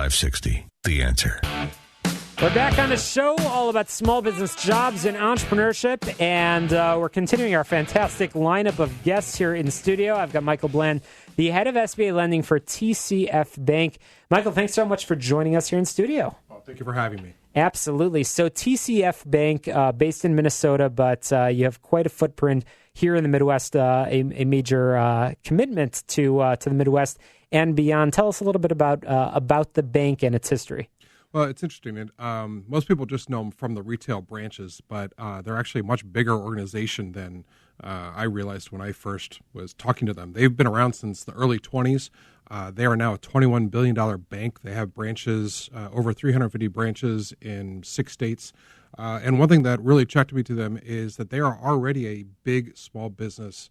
560, The Answer. We're back on the show, all about small business jobs and entrepreneurship, and we're continuing our fantastic lineup of guests here in studio. I've got Michael Bland, the head of SBA lending for TCF Bank. Michael, thanks so much for joining us here in studio. Well, thank you for having me. Absolutely. So TCF Bank, based in Minnesota, but you have quite a footprint here in the Midwest, a major commitment to the Midwest and beyond. Tell us a little bit about the bank and its history. Well, it's interesting. Most people just know them from the retail branches, but they're actually a much bigger organization than I realized when I first was talking to them. They've been around since the early 20s. They are now a $21 billion bank. They have branches, over 350 branches in 6 states. And one thing that really attracted me to them is that they are already a big small business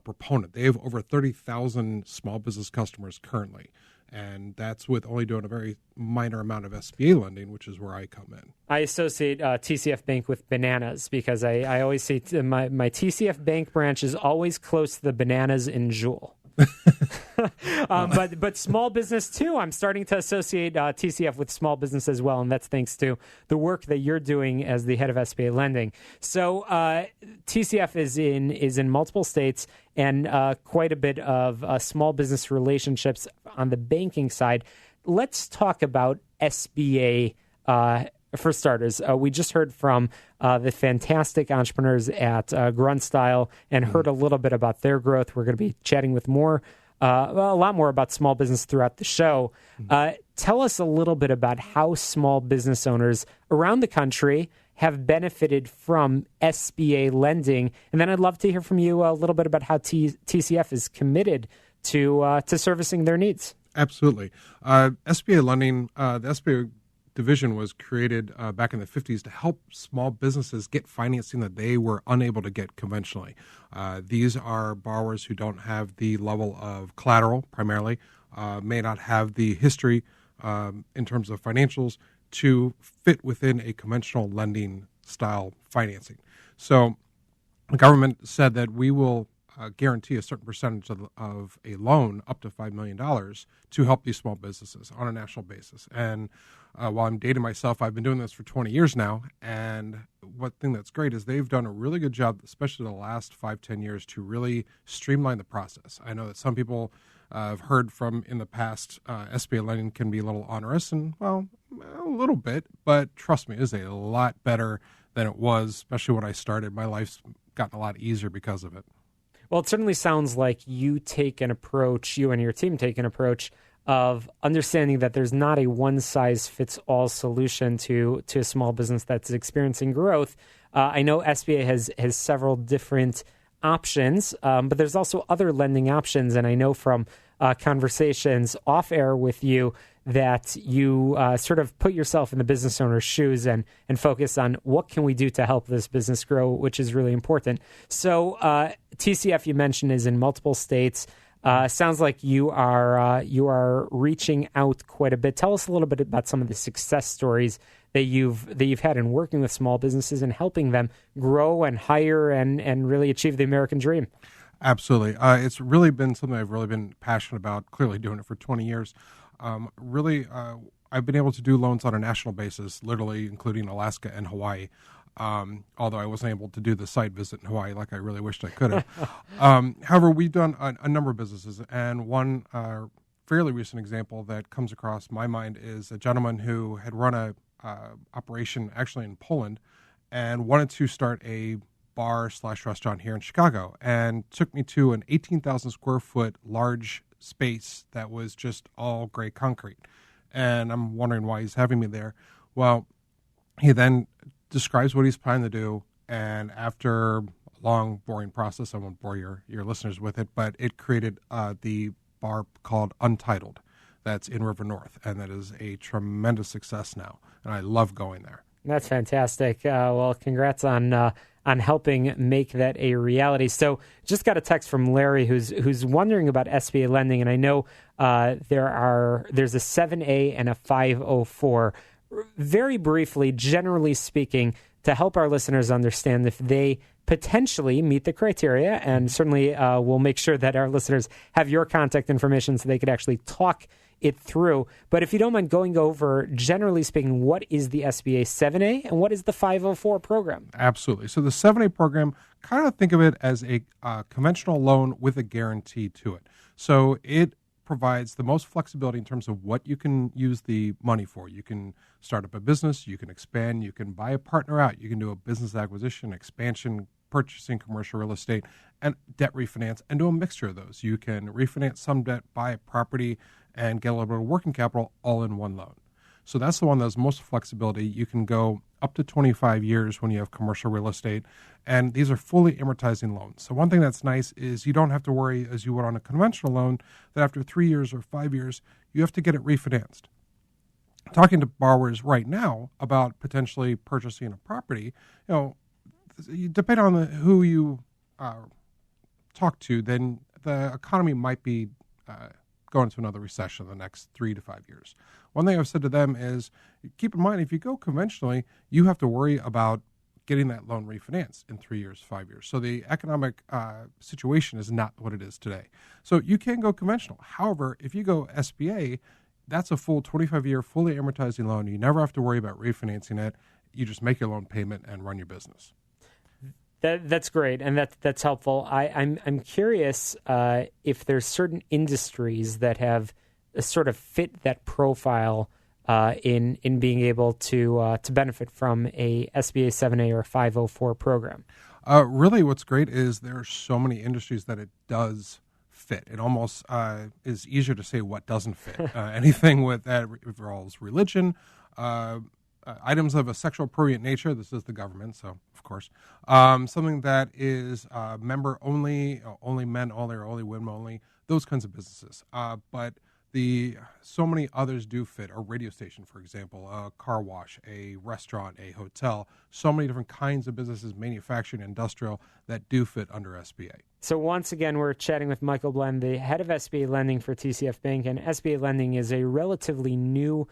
proponent. They have over 30,000 small business customers currently. And that's with only doing a very minor amount of SBA lending, which is where I come in. I associate TCF Bank with bananas because I always say my TCF Bank branch is always close to the bananas in Jewel. But small business too. I'm starting to associate TCF with small business as well, and that's thanks to the work that you're doing as the head of SBA lending. So TCF is in multiple states and quite a bit of small business relationships on the banking side. Let's talk about SBA. For starters, we just heard from the fantastic entrepreneurs at Grunstyle and heard a little bit about their growth. We're going to be chatting with a lot more about small business throughout the show. Tell us a little bit about how small business owners around the country have benefited from SBA lending. And then I'd love to hear from you a little bit about how TCF is committed to servicing their needs. Absolutely. SBA lending, the SBA division was created back in the 50s to help small businesses get financing that they were unable to get conventionally. These are borrowers who don't have the level of collateral, primarily, may not have the history in terms of financials to fit within a conventional lending style financing. So the government said that we will guarantee a certain percentage of a loan up to $5 million to help these small businesses on a national basis. And while I'm dating myself, I've been doing this for 20 years now. And one thing that's great is they've done a really good job, especially the last 5-10 years, to really streamline the process. I know that some people have heard from in the past, SBA lending can be a little onerous, and well, a little bit, but trust me, it is a lot better than it was, especially when I started. My life's gotten a lot easier because of it. Well, it certainly sounds like you and your team take an approach of understanding that there's not a one-size-fits-all solution to a small business that's experiencing growth. I know SBA has several different options, but there's also other lending options, and I know from conversations off-air with you that you sort of put yourself in the business owner's shoes and focus on what can we do to help this business grow, which is really important. So TCF, you mentioned, is in multiple states. Sounds like you are reaching out quite a bit. Tell us a little bit about some of the success stories that you've had in working with small businesses and helping them grow and hire and really achieve the American dream. Absolutely. It's really been something I've really been passionate about, clearly doing it for 20 years. I've been able to do loans on a national basis, literally including Alaska and Hawaii, although I wasn't able to do the site visit in Hawaii like I really wished I could have. However, we've done a number of businesses, and one fairly recent example that comes across my mind is a gentleman who had run a operation actually in Poland and wanted to start a bar/restaurant here in Chicago, and took me to an 18,000 square foot large space that was just all gray concrete. And I'm wondering why he's having me there. Well, he then describes what he's planning to do, and after a long, boring process, I won't bore your listeners with it, but it created the bar called Untitled that's in River North, and that is a tremendous success now, and I love going there. That's fantastic. Well, congrats on helping make that a reality. So just got a text from Larry who's wondering about SBA lending, and I know there's a 7A and a 504. Very briefly, generally speaking, to help our listeners understand if they potentially meet the criteria, and certainly we'll make sure that our listeners have your contact information so they could actually talk it through. But if you don't mind going over, generally speaking, what is the SBA 7A and what is the 504 program? Absolutely. So the 7A program, kind of think of it as a conventional loan with a guarantee to it. So it provides the most flexibility in terms of what you can use the money for. You can start up a business, you can expand, you can buy a partner out, you can do a business acquisition, expansion, purchasing commercial real estate, and debt refinance, and do a mixture of those. You can refinance some debt, buy a property, and get a little bit of working capital all in one loan. So that's the one that has most flexibility. You can go up to 25 years when you have commercial real estate, and these are fully amortizing loans. So one thing that's nice is you don't have to worry, as you would on a conventional loan, that after 3 years or 5 years, you have to get it refinanced. Talking to borrowers right now about potentially purchasing a property, depending on who you talk to, then the economy might be going into another recession in the next 3 to 5 years. One thing I've said to them is, keep in mind, if you go conventionally, you have to worry about getting that loan refinanced in 3 years, 5 years. So the economic situation is not what it is today. So you can go conventional. However, if you go SBA, that's a full 25-year, fully amortizing loan. You never have to worry about refinancing it. You just make your loan payment and run your business. That's great, and that's helpful. I'm curious if there's certain industries that have sort of fit that profile in being able to benefit from a SBA 7A or 504 program. Really, what's great is there are so many industries that it does fit. It almost is easier to say what doesn't fit. Anything with that involves religion. Items of a sexual prurient nature. This is the government, so of course. Something that is member only, only men only, or only women only. Those kinds of businesses. But so many others do fit. A radio station, for example, a car wash, a restaurant, a hotel. So many different kinds of businesses, manufacturing, industrial, that do fit under SBA. So once again, we're chatting with Michael Blend, the head of SBA lending for TCF Bank, and SBA lending is a relatively new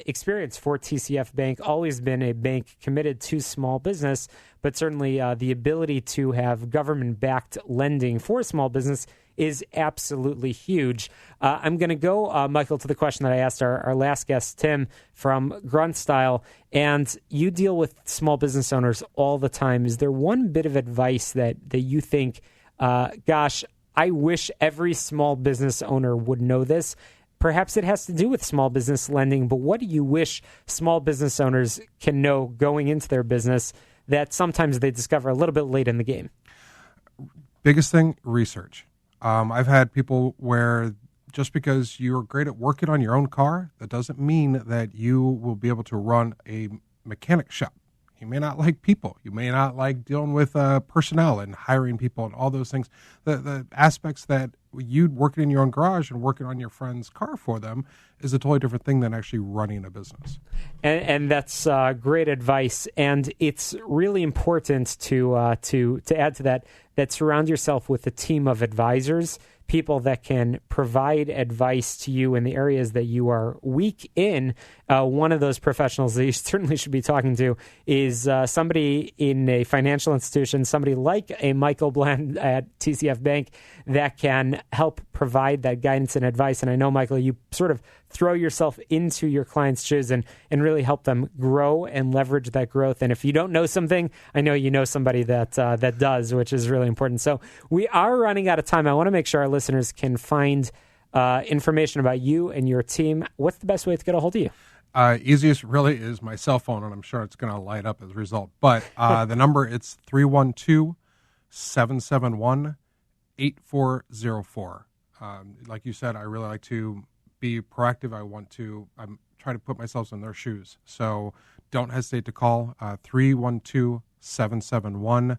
experience for TCF Bank. Always been a bank committed to small business, but certainly the ability to have government-backed lending for small business is absolutely huge. I'm going to go, Michael, to the question that I asked our last guest, Tim, from Grunt Style, and you deal with small business owners all the time. Is there one bit of advice that you think, gosh, I wish every small business owner would know this? Perhaps it has to do with small business lending, but what do you wish small business owners can know going into their business that sometimes they discover a little bit late in the game? Biggest thing, research. I've had people where just because you're great at working on your own car, that doesn't mean that you will be able to run a mechanic shop. You may not like people. You may not like dealing with personnel and hiring people and all those things. The aspects that you working in your own garage and working on your friend's car for them is a totally different thing than actually running a business. And that's great advice. And it's really important to add to that surround yourself with a team of advisors, people that can provide advice to you in the areas that you are weak in. One of those professionals that you certainly should be talking to is somebody in a financial institution, somebody like a Michael Blend at TCF Bank that can help provide that guidance and advice. And I know, Michael, you sort of throw yourself into your clients' shoes and really help them grow and leverage that growth. And if you don't know something, I know you know somebody that does, which is really important. So we are running out of time. I want to make sure our listeners can find information about you and your team. What's the best way to get a hold of you? Easiest really is my cell phone, and I'm sure it's going to light up as a result. But the number, it's 312-771-8404. Like you said, I really like to be proactive. I'm trying to put myself in their shoes. So don't hesitate to call 312-771-8404.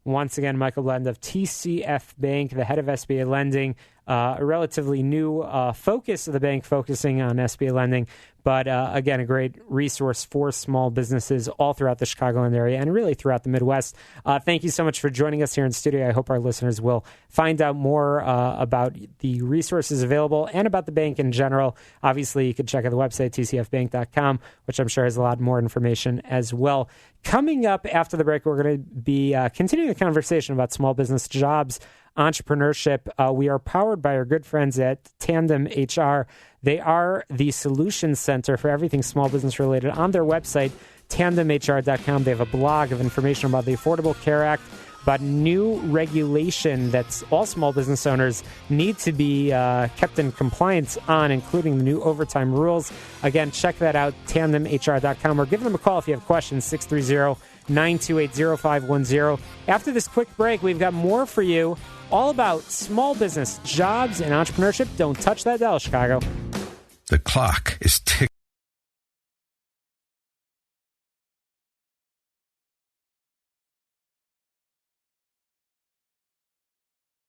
Once again, Michael Blend of TCF Bank, the head of SBA lending, a relatively new focus of the bank, focusing on SBA lending. But again, a great resource for small businesses all throughout the Chicagoland area and really throughout the Midwest. Thank you so much for joining us here in studio. I hope our listeners will find out more about the resources available and about the bank in general. Obviously, you can check out the website, tcfbank.com, which I'm sure has a lot more information as well. Coming up after the break, we're going to be continuing the conversation about small business jobs entrepreneurship. We are powered by our good friends at Tandem HR. They are the solution center for everything small business related. On their website, tandemhr.com, they have a blog of information about the Affordable Care Act, about new regulation that all small business owners need to be kept in compliance on, including the new overtime rules. Again, check that out, tandemhr.com, or give them a call if you have questions, 630-928-0510. After this quick break, we've got more for you, all about small business, jobs, and entrepreneurship. Don't touch that dial, Chicago. The clock is ticking.